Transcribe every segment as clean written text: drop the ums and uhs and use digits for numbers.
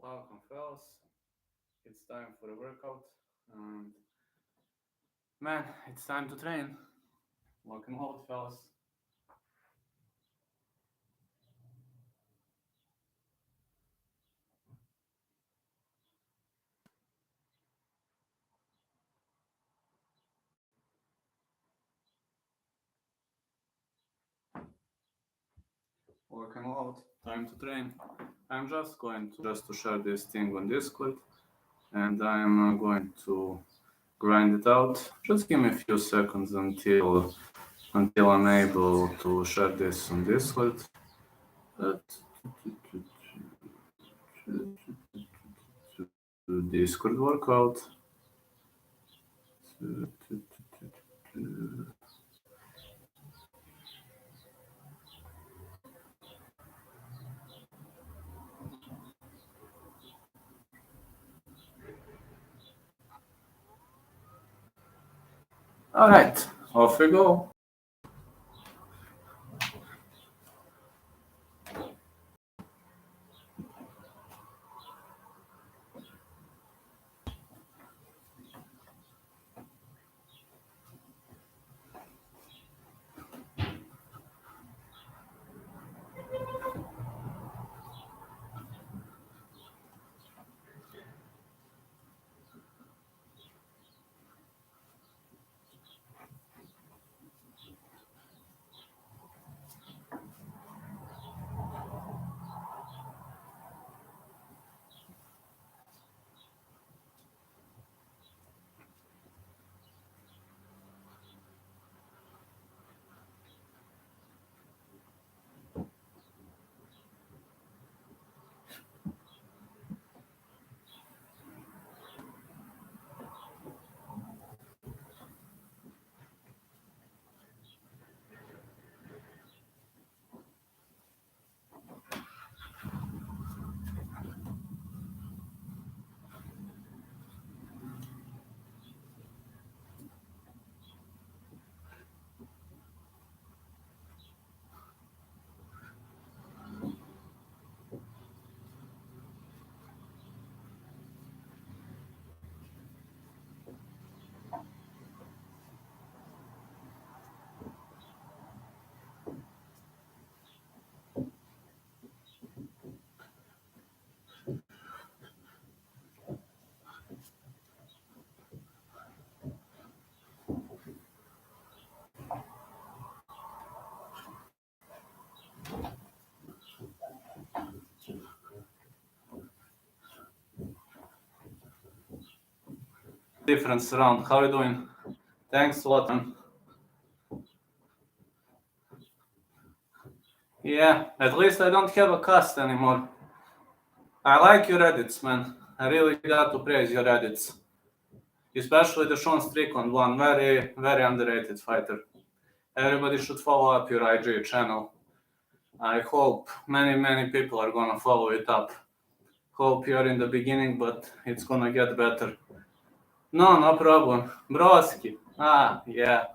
Welcome, fellas. It's time for a workout, and man, it's time to train. Welcome out, fellas. Welcome out. Time to train. I'm just going to share this thing on Discord, and I'm going to grind it out. Just give me a few seconds until I'm able to share this on Discord. Discord workout. All right, off we go. Difference around. How are you doing? Thanks a lot, man. Yeah, at least I don't have a cast anymore. I like your edits, man. I really got to praise your edits. Especially the Sean Strickland one. Very, very underrated fighter. Everybody should follow up your IG channel. I hope many people are gonna follow it up. Hope you're in the beginning, but it's gonna get better. No problem. Broski. Yeah.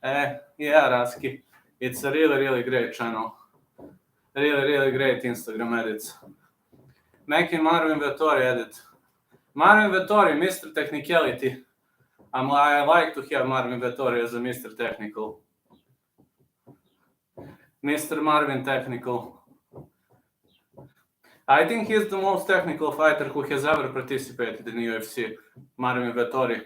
Yeah, Raski. It's a really great channel. Really great Instagram edits. Making Marvin Vettori edit. Marvin Vettori, Mr. Technicality. I like to have Marvin Vettori as a Mr. Technical. Mr. Marvin Technical. I think he's the most technical fighter who has ever participated in UFC. Marvin Vettori.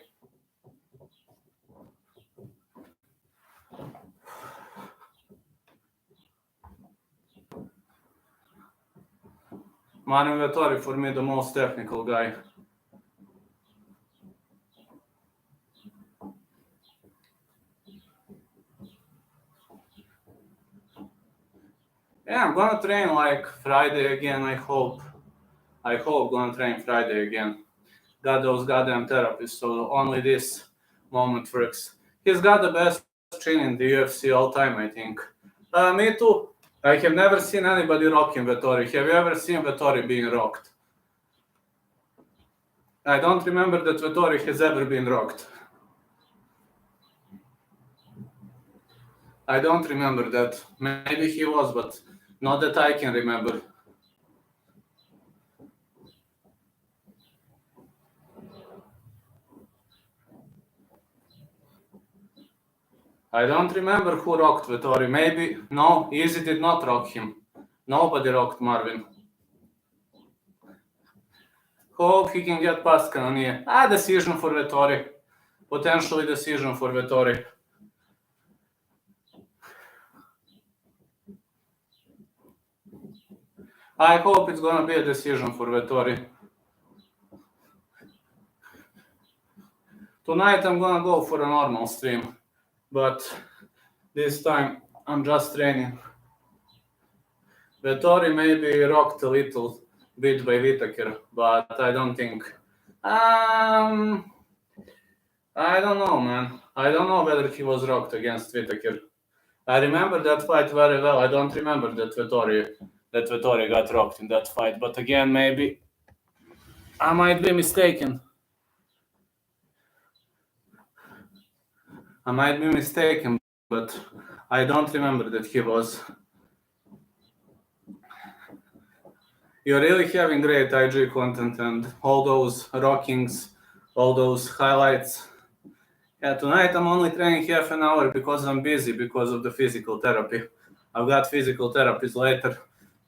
Marvin Vettori, for me, the most technical guy. Yeah, I'm gonna train like Friday again, I hope. Gonna train Friday again. Got those goddamn therapists, so only this moment works. He's got the best chin in the UFC all time, I think. Me too. I have never seen anybody rocking Vettori. Have you ever seen Vettori being rocked? I don't remember that Vettori has ever been rocked. I don't remember that. Maybe he was, but not that I can remember. I don't remember who rocked Vettori. Maybe, no, Easy did not rock him. Nobody rocked Marvin. Hope he can get past Cannonier. Decision for Vettori. Potentially decision for Vettori. I hope it's gonna be a decision for Vettori. Tonight I'm gonna go for a normal stream, but this time I'm just training. Vettori maybe rocked a little bit by Whittaker, but I don't think. I don't know, man. I don't know whether he was rocked against Whittaker. I remember that fight very well. I don't remember that Vettori got rocked in that fight. But again, maybe I might be mistaken. But I don't remember that he was. You're really having great IG content and all those rockings, all those highlights. Yeah, tonight I'm only training half an hour because I'm busy because of the physical therapy. I've got physical therapies later,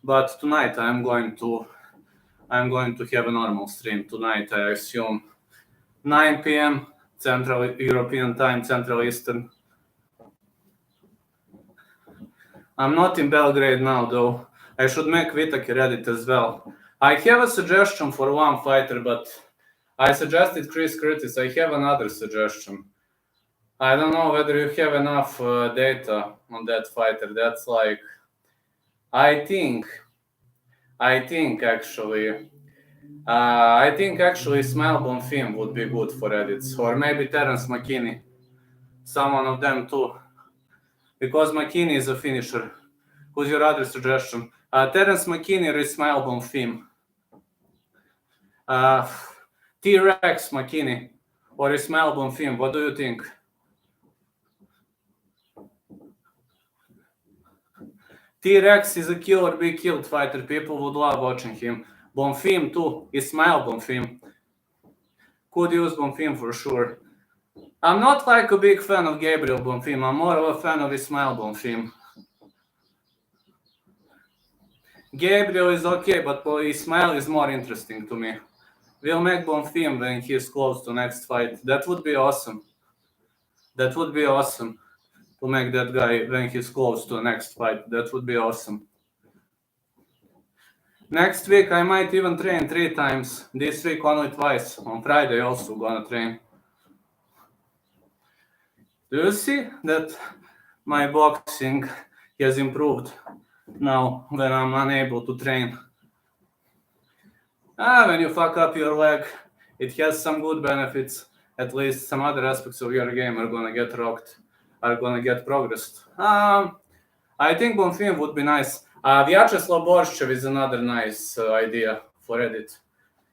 but tonight I'm going to have a normal stream tonight. I assume 9 p.m. Central European time, Central Eastern. I'm not in Belgrade now, though. I should make Whittaker edit as well. I have a suggestion for one fighter, but I suggested Chris Curtis. I have another suggestion. I don't know whether you have enough data on that fighter. That's like, I think actually Ismail Bonfim would be good for edits, or maybe Terence McKinney, someone of them too, because McKinney is a finisher. Who's your other suggestion? Terence McKinney or Ismail Bonfim? T-Rex McKinney or Ismail Bonfim? What do you think? T-Rex is a kill or be killed fighter. People would love watching him. Bonfim too. Ismail Bonfim. Could use Bonfim for sure. I'm not like a big fan of Gabriel Bonfim. I'm more of a fan of Ismail Bonfim. Gabriel is okay, but Ismail is more interesting to me. We'll make Bonfim when he's close to next fight. That would be awesome. To make that guy when he's close to the next fight. That would be awesome. Next week I might even train 3 times. This week only twice. On Friday also gonna train. Do you see that my boxing has improved now when I'm unable to train? When you fuck up your leg, it has some good benefits. At least some other aspects of your game are gonna get rocked, are gonna get progressed. I think Bonfim would be nice. Vyacheslav Borshev is another nice idea for edit.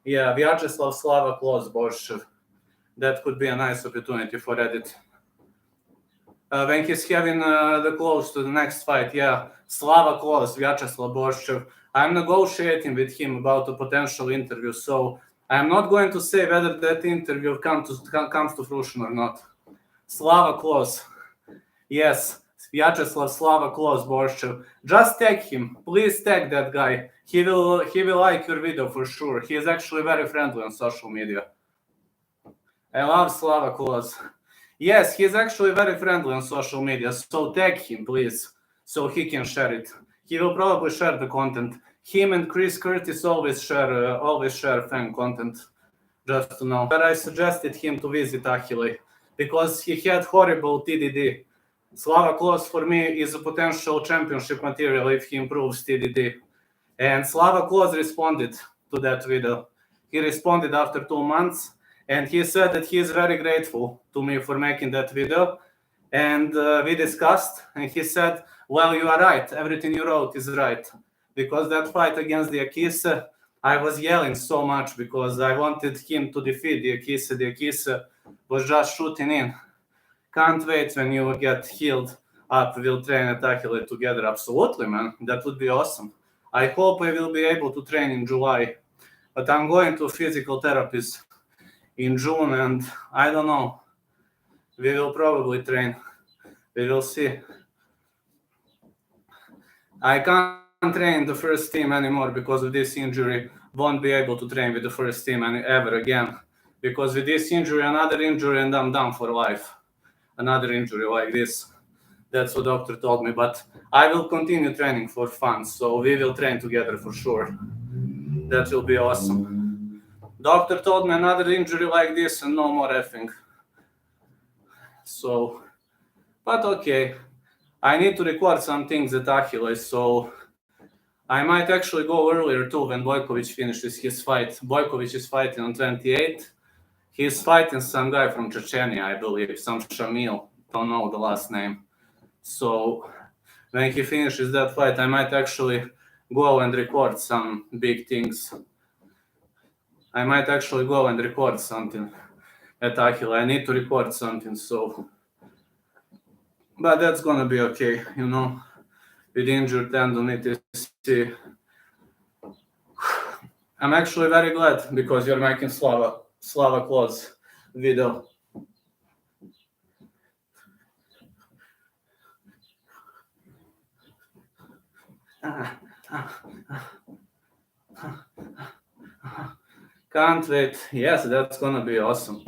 Yeah, Vyacheslav Slava Kloz Borshev. That could be a nice opportunity for edit. When he's having the close to the next fight, yeah, Slava Kloz, Vyacheslav Borshev. I'm negotiating with him about a potential interview, so I'm not going to say whether that interview comes to fruition or not. Slava Kloz. Yes, Vyacheslav Slava Kloz Borshev. Just tag him. Please tag that guy. He will like your video for sure. He is actually very friendly on social media. I love Slava Kloz. Yes, he's actually very friendly on social media, so tag him, please, so he can share it. He will probably share the content. Him and Chris Curtis always share fan content, just to know. But I suggested him to visit Achille, because he had horrible TDD. Slava Kloz, for me, is a potential championship material if he improves TDD. And Slava Kloz responded to that video. He responded after 2 months, and he said that he is very grateful to me for making that video. And we discussed, and he said, well, you are right. Everything you wrote is right. Because that fight against the Akise, I was yelling so much because I wanted him to defeat the Akise. The Akise was just shooting in. Can't wait when you get healed up. We'll train at Achille together. Absolutely, man. That would be awesome. I hope I will be able to train in July. But I'm going to physical therapies in June, and I don't know. We will probably train. We will see. I can't train the first team anymore because of this injury. Won't be able to train with the first team ever again. Because with this injury, another injury, and I'm done for life. Another injury like this. That's what doctor told me. But I will continue training for fun. So we will train together for sure. That will be awesome. Doctor told me another injury like this and no more effing. So, but okay. I need to record some things at Achilles, so I might actually go earlier too when Bojkovic finishes his fight. Bojkovic is fighting on 28th. He's fighting some guy from Chechnya, I believe, some Shamil. Don't know the last name. So when he finishes that fight, I might actually go and record some big things. I might actually go and record something at Achilles. I need to record something, so... But that's gonna be okay, you know. With injured tendonitis. I'm actually very glad because you're making Slava Claus video. Can't wait. Yes, that's gonna be awesome.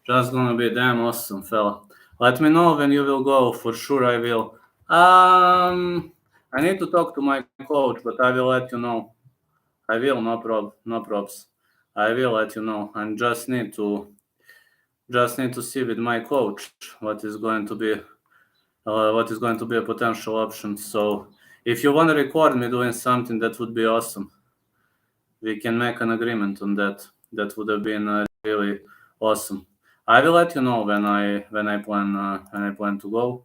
Just gonna be damn awesome, fella. Let me know when you will go. For sure I will. I need to talk to my coach, but I will let you know. I will, no probs. I will let you know. I just need to see with my coach what is going to be a potential option. So if you want to record me doing something, that would be awesome. We can make an agreement on that. That would have been really awesome. I will let you know when I plan to go.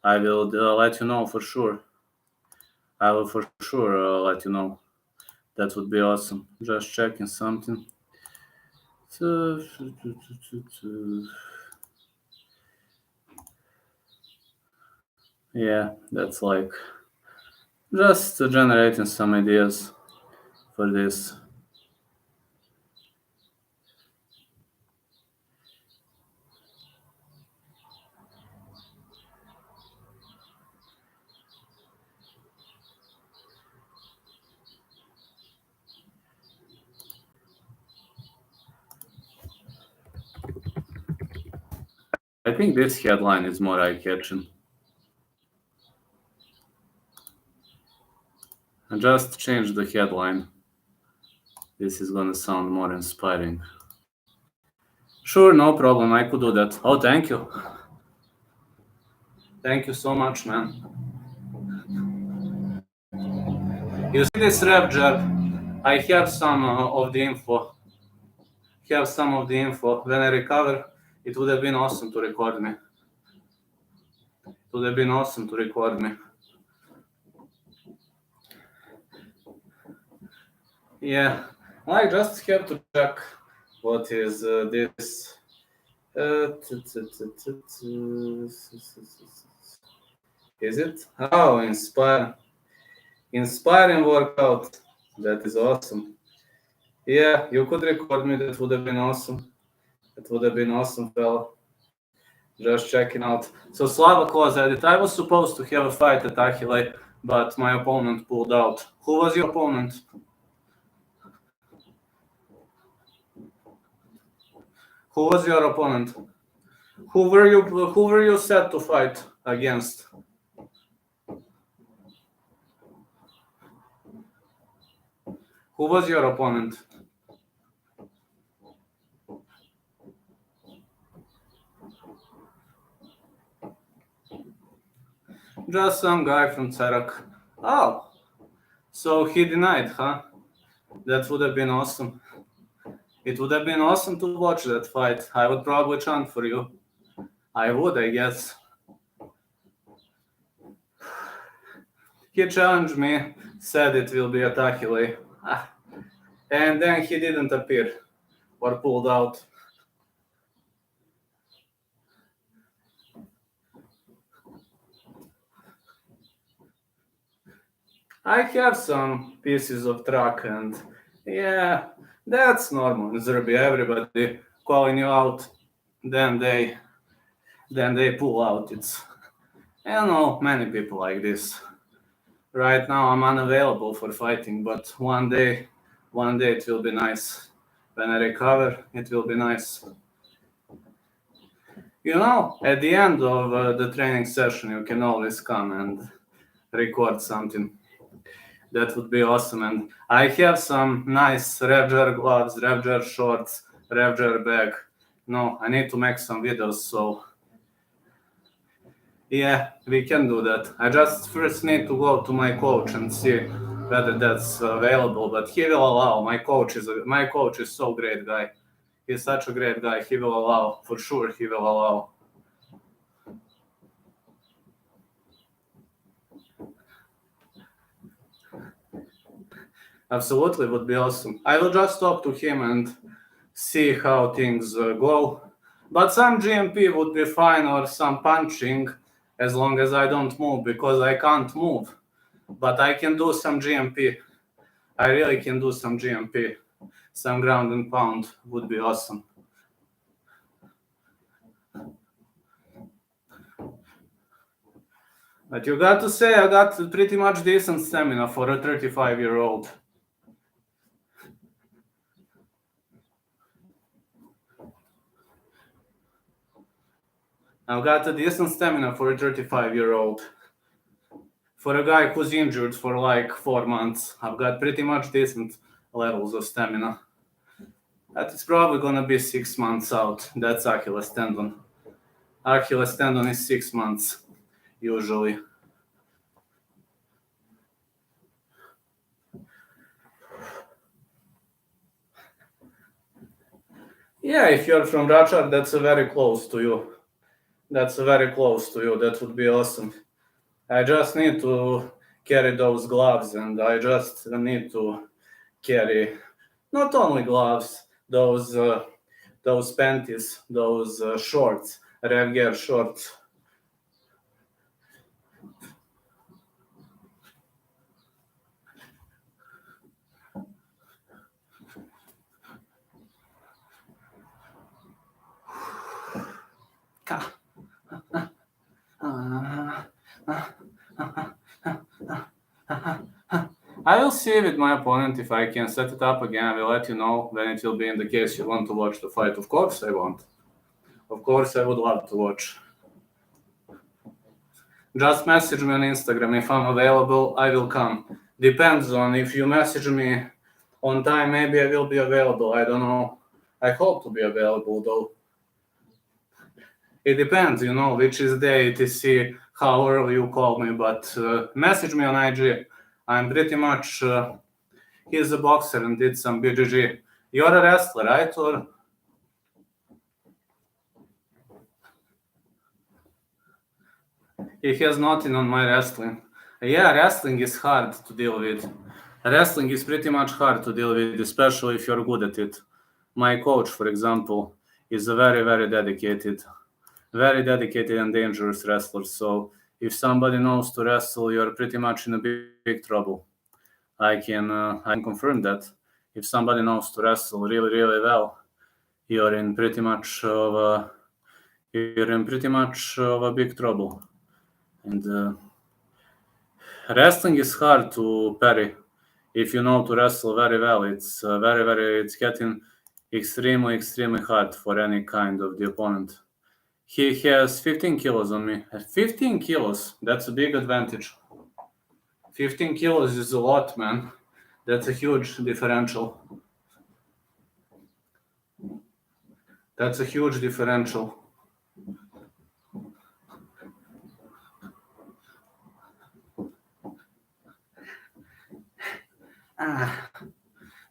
I will let you know for sure. I will for sure let you know. That would be awesome. Just checking something. Yeah, that's like just generating some ideas for this. I think this headline is more eye-catching. I just changed the headline. This is gonna sound more inspiring. Sure, no problem. I could do that. Oh, thank you. Thank you so much, man. You see this rep jab? I have some of the info. When I recover, it would have been awesome to record me. Yeah, I just have to check what is this. Is it? Oh, inspiring workout. That is awesome. Yeah, you could record me. That would have been awesome. Fella. Just checking out. So Slava Claus edit. I was supposed to have a fight at Achille, but my opponent pulled out. Who was your opponent? Who was your opponent? Who were you set to fight against? Who was your opponent? Just some guy from Tsarak. Oh, so he denied, huh? That would have been awesome. It would have been awesome to watch that fight. I would probably chant for you. I would, I guess. He challenged me, said it will be at Achille. And then he didn't appear or pulled out. I have some pieces of track, and yeah, that's normal in Serbia. Everybody calling you out, then they pull out. I know many people like this. Right now I'm unavailable for fighting, but one day it will be nice. When I recover, it will be nice. At the end of the training session, you can always come and record something. That would be awesome. And I have some nice Revger gloves, Revger shorts, Revger bag. No, I need to make some videos, so yeah, we can do that. I just first need to go to my coach and see whether that's available, but he will allow. My coach is so great guy. He's such a great guy. He will allow. For sure, he will allow. Absolutely, would be awesome. I will just talk to him and see how things go. But some GMP would be fine, or some punching, as long as I don't move, because I can't move. But I can do some GMP. I really can do some GMP. Some ground and pound would be awesome. But you got to say, I got pretty much decent stamina for a 35-year-old. I've got a decent stamina for a 35-year-old. For a guy who's injured for like 4 months, I've got pretty much decent levels of stamina. That is probably gonna be 6 months out. That's Achilles tendon. Achilles tendon is 6 months, usually. Yeah, if you're from Račar, that's very close to you. That would be awesome. I just need to carry those gloves, and I just need to carry not only gloves, those panties, those shorts, Revgear shorts. I will see with my opponent if I can set it up again. I will let you know when it will be, in the case you want to watch the fight. Of course I want. Of course I would love to watch. Just message me on Instagram. If I'm available, I will come. Depends on if you message me on time, maybe I will be available. I don't know. I hope to be available though. It depends, which is day to see how early you call me, but message me on IG. I'm pretty much, he's a boxer and did some BJJ. You're a wrestler, right? Or he has nothing on my wrestling. Yeah, wrestling is hard to deal with. Wrestling is pretty much hard to deal with, especially if you're good at it. My coach, for example, is a very, very dedicated and dangerous wrestler. So if somebody knows to wrestle, you're pretty much in a big trouble. I can confirm that. If somebody knows to wrestle really, really well, you're in pretty much of a big trouble. And wrestling is hard to parry. If you know to wrestle very well, it's it's getting extremely, extremely hard for any kind of the opponent. He has 15 kilos on me. 15 kilos, that's a big advantage. 15 kilos is a lot, man. That's a huge differential. That's a huge differential.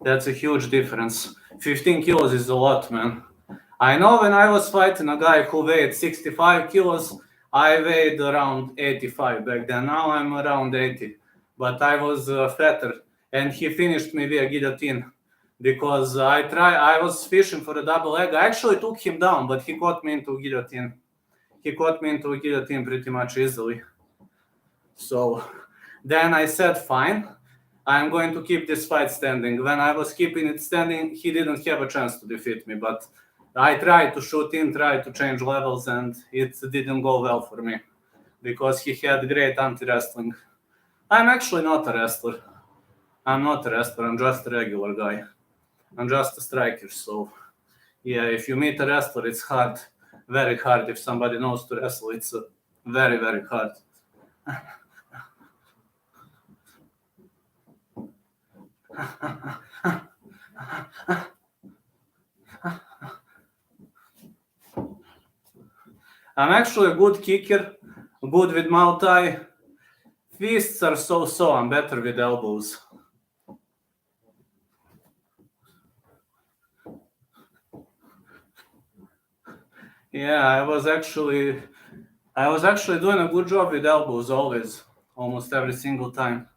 That's a huge difference. 15 kilos is a lot, man. I know when I was fighting a guy who weighed 65 kilos, I weighed around 85 back then. Now I'm around 80. But I was fatter, and he finished me via guillotine because I was fishing for a double leg. I actually took him down, but he caught me into guillotine. He caught me into a guillotine pretty much easily. So then I said, fine, I'm going to keep this fight standing. When I was keeping it standing, he didn't have a chance to defeat me, but I tried to shoot in, tried to change levels, and it didn't go well for me. because he had great anti-wrestling. I'm actually not a wrestler. I'm not a wrestler. I'm just a regular guy. I'm just a striker. So, yeah, if you meet a wrestler, it's hard, very hard. If somebody knows to wrestle, it's very, very hard. I'm actually a good kicker, good with Muay Thai. Fists are so-so. I'm better with elbows. Yeah, I was actually doing a good job with elbows always, almost every single time.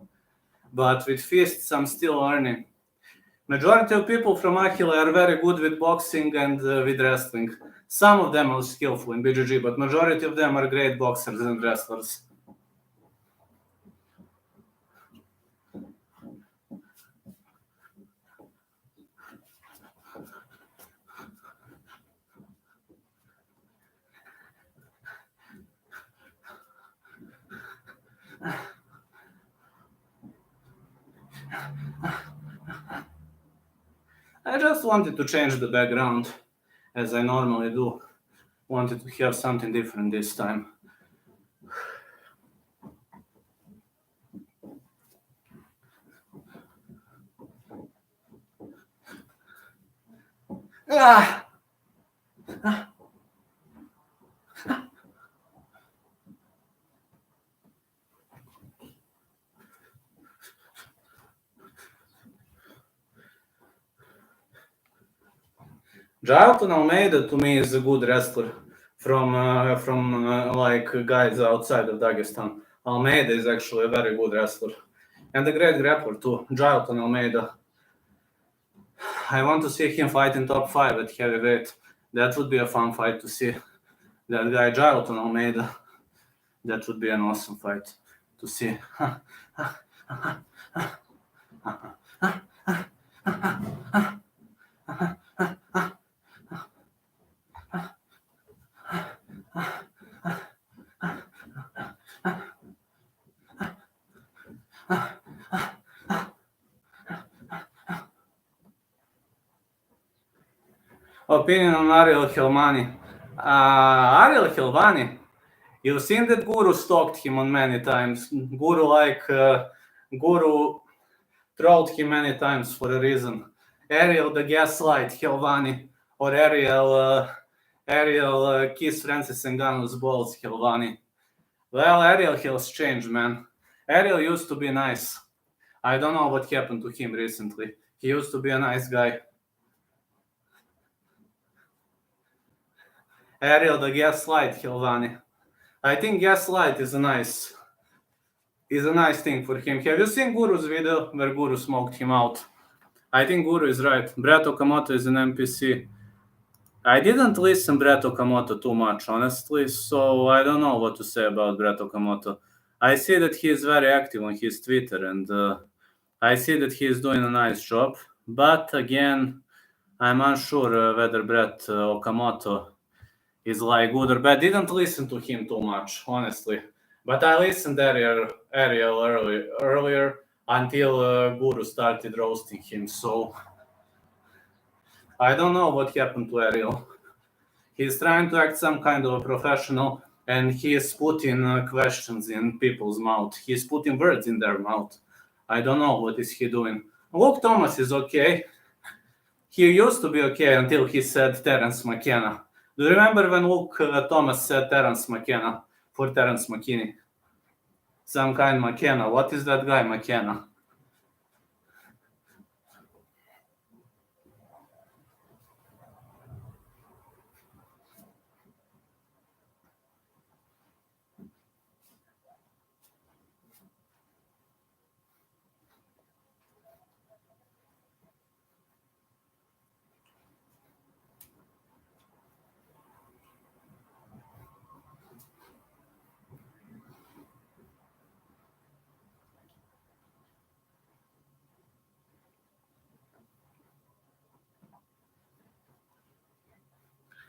But with fists, I'm still learning. Majority of people from Achille are very good with boxing and with wrestling. Some of them are skillful in BJJ, but majority of them are great boxers and wrestlers. I just wanted to change the background, as I normally do. Wanted to have something different this time. Ah! Jailton Almeida to me is a good wrestler from like guys outside of Dagestan. Almeida is actually a very good wrestler and a great grappler too. Jailton Almeida. I want to see him fight in top 5 at heavyweight. That would be a fun fight to see. That guy Jailton Almeida. That would be an awesome fight to see. Opinion on Ariel Helmani. Ariel Helmani, you've seen that Guru stalked him on many times. Guru trolled him many times for a reason. Ariel the gaslight Helvani, or Ariel kiss Francis Ngannou's balls Helvani. Well, Ariel has changed, man. Ariel used to be nice. I don't know what happened to him recently. He used to be a nice guy. Ariel the gaslight Helvani. I think gaslight is a nice thing for him. Have you seen Guru's video where Guru smoked him out? I think Guru is right. Brett Okamoto is an NPC. I didn't listen Brett Okamoto too much, honestly, so I don't know what to say about Brett Okamoto. I see that he is very active on his Twitter, and I see that he is doing a nice job. But again, I'm unsure whether Brett Okamoto is like good or bad. Didn't listen to him too much, honestly. But I listened Ariel earlier until Guru started roasting him. So I don't know what happened to Ariel. He's trying to act some kind of a professional, and he is putting questions in people's mouth. He's putting words in their mouth. I don't know what is he doing. Luke Thomas is okay. He used to be okay until he said Terence McKenna. Do you remember when Luke Thomas said Terence McKenna for Terence McKinney? Some kind McKenna. What is that guy McKenna?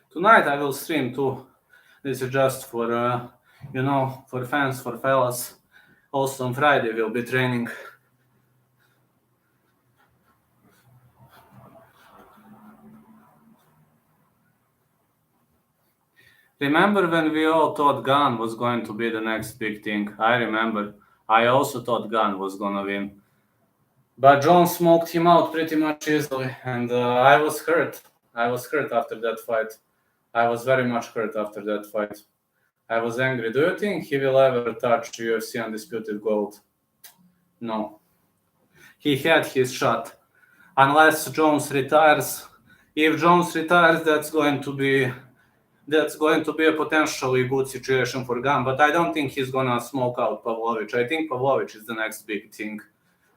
Tonight I will stream too. This is just for for fans, for fellas. Also on Friday we'll be training. Remember when we all thought Gunn was going to be the next big thing? I remember. I also thought Gunn was gonna win. But John smoked him out pretty much easily, and I was hurt. I was hurt after that fight. I was very much hurt after that fight. I was angry. Do you think he will ever touch UFC Undisputed Gold? No. He had his shot. Unless Jones retires. If Jones retires, that's going to be a potentially good situation for Gunn, but I don't think he's gonna smoke out Pavlovich. I think Pavlovich is the next big thing,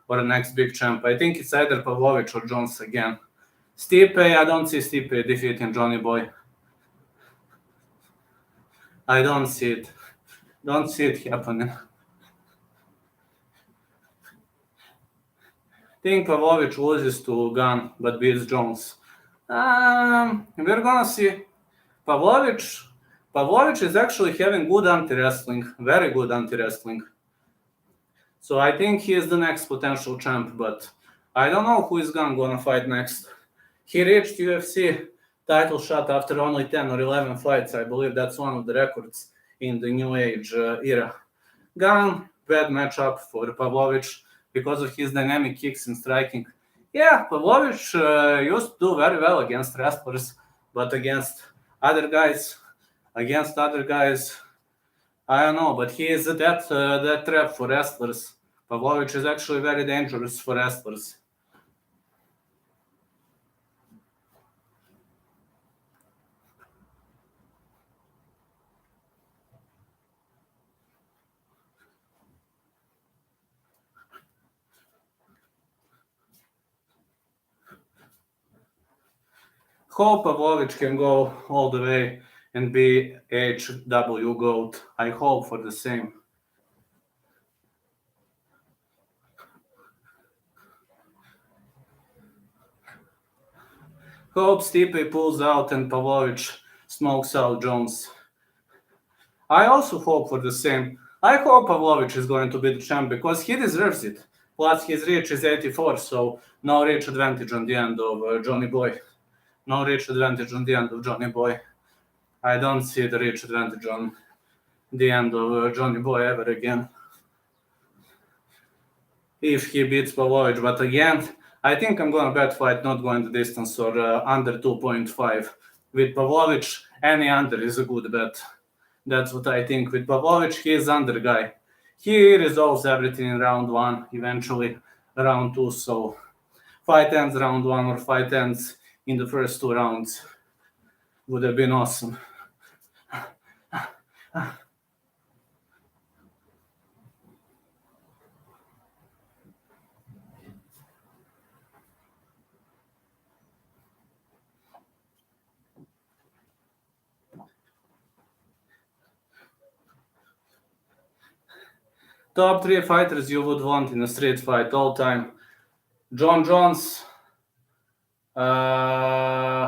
or the next big champ. I think it's either Pavlovich or Jones again. Stipe, I don't see Stipe defeating Johnny Boy. I don't see it. Don't see it happening. I think Pavlovich loses to Gunn, but beats Jones. We're gonna see. Pavlovich is actually having good anti-wrestling, very good anti-wrestling. So I think he is the next potential champ, but I don't know who is gonna fight next. He reached UFC title shot after only 10 or 11 fights. I believe that's one of the records in the New Age era. Gunn, bad matchup for Pavlovich because of his dynamic kicks and striking. Yeah, Pavlovich used to do very well against wrestlers, but against other guys, I don't know, but he is that trap for wrestlers. Pavlovich is actually very dangerous for wrestlers. Hope Pavlovich can go all the way and be HW GOAT. I hope for the same. Hope Stipe pulls out and Pavlovich smokes out Jones. I also hope for the same. I hope Pavlovich is going to be the champ because he deserves it. Plus his reach is 84, so no reach advantage on the end of Johnny Boy. No reach advantage on the end of Johnny Boy. I don't see the reach advantage on the end of Johnny Boy ever again. If he beats Pavlovich, but again, I think I'm gonna bet fight not going the distance or under 2.5. With Pavlovich, any under is a good bet. That's what I think. With Pavlovich, he is under guy. He resolves everything in round 1, eventually round 2, so fight ends round 1 or fight ends in the first 2 rounds. Would have been awesome. Top 3 fighters you would want in a street fight all time. John Jones. Hello,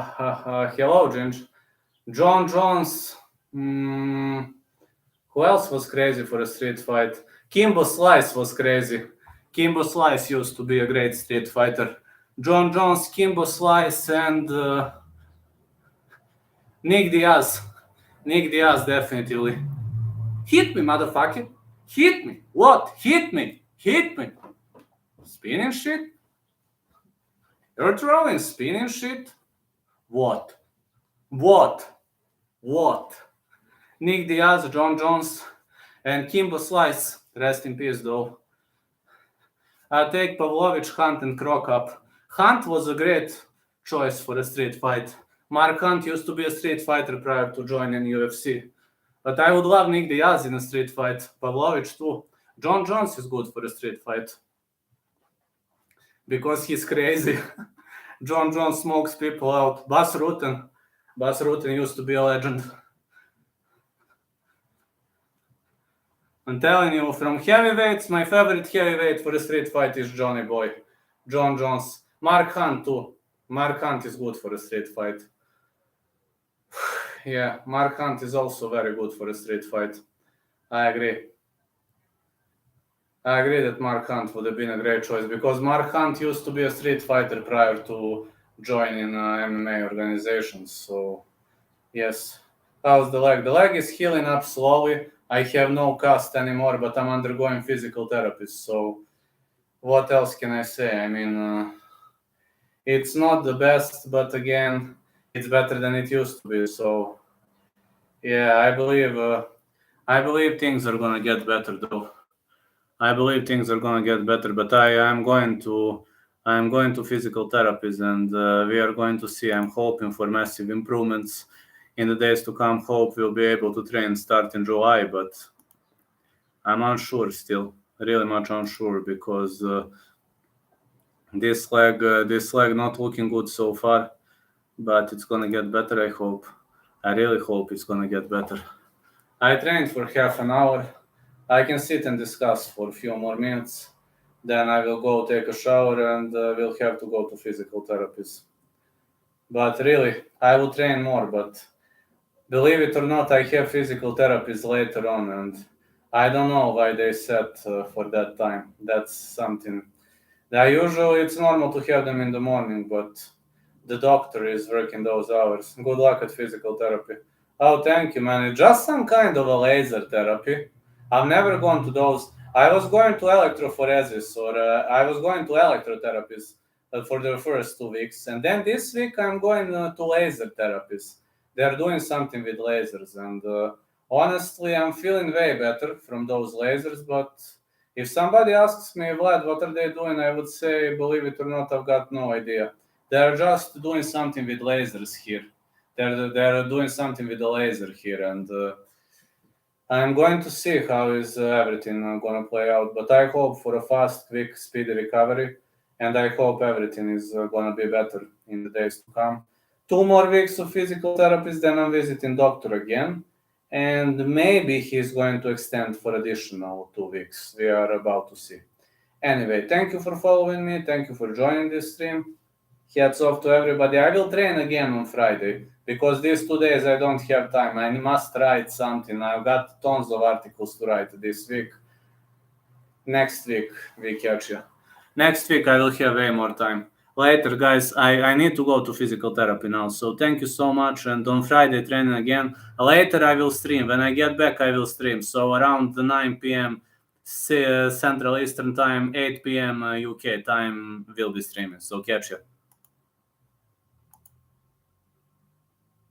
Ginge. John Jones. Who else was crazy for a street fight? Kimbo Slice was crazy. Kimbo Slice used to be a great street fighter. John Jones, Kimbo Slice, and Nick Diaz. Nick Diaz, definitely. Hit me, motherfucker. Hit me. What? Hit me. Hit me. Spinning shit? You're throwing spinning shit? What? What? What? Nick Diaz, John Jones, and Kimbo Slice. Rest in peace, though. I take Pavlovich, Hunt, and Croc up. Hunt was a great choice for a street fight. Mark Hunt used to be a street fighter prior to joining UFC. But I would love Nick Diaz in a street fight. Pavlovich too. John Jones is good for a street fight. Because he's crazy. John Jones smokes people out. Bas Rutten used to be a legend. I'm telling you, from heavyweights, my favorite heavyweight for a street fight is Johnny Boy. John Jones. Mark Hunt too. Mark Hunt is good for a street fight. Yeah, Mark Hunt is also very good for a street fight. I agree. I agree that Mark Hunt would have been a great choice because Mark Hunt used to be a street fighter prior to joining MMA organizations. So, yes. How's the leg? The leg is healing up slowly. I have no cast anymore, but I'm undergoing physical therapy. So, what else can I say? I mean, it's not the best, but again, it's better than it used to be. So, yeah, I believe things are gonna get better though. I believe things are gonna get better, but I'm going to physical therapies, and we are going to see. I'm hoping for massive improvements in the days to come. Hope we'll be able to train start in July, but I'm unsure still, really much unsure because this leg not looking good so far, but it's gonna get better. I hope. I really hope it's gonna get better. I trained for half an hour. I can sit and discuss for a few more minutes. Then I will go take a shower and we'll have to go to physical therapies. But really, I will train more. But believe it or not, I have physical therapies later on, and I don't know why they set for that time. That's something. Usually it's normal to have them in the morning, but the doctor is working those hours. Good luck at physical therapy. Oh, thank you, man. It's just some kind of a laser therapy. I've never gone to those. I was going to electrophoresis or I was going to electrotherapies for the first 2 weeks. And then this week I'm going to laser therapies. They're doing something with lasers. And honestly, I'm feeling way better from those lasers. But if somebody asks me, Vlad, what are they doing? I would say, believe it or not, I've got no idea. They're just doing something with lasers here. They're doing something with the laser here, and I'm going to see how is everything going to play out. But I hope for a fast, quick, speedy recovery, and I hope everything is going to be better in the days to come. 2 more weeks of physical therapies, then I'm visiting doctor again, and maybe he's going to extend for additional 2 weeks. We are about to see. Anyway, thank you for following me. Thank you for joining this stream. Hats off to everybody. I will train again on Friday because these 2 days I don't have time. I must write something. I've got tons of articles to write this week. Next week we catch you. Next week I will have way more time. Later, guys, I need to go to physical therapy now. So thank you so much. And on Friday training again. Later I will stream. When I get back, I will stream. So around 9 p.m. Central Eastern Time, 8 p.m. UK time, will be streaming. So catch you.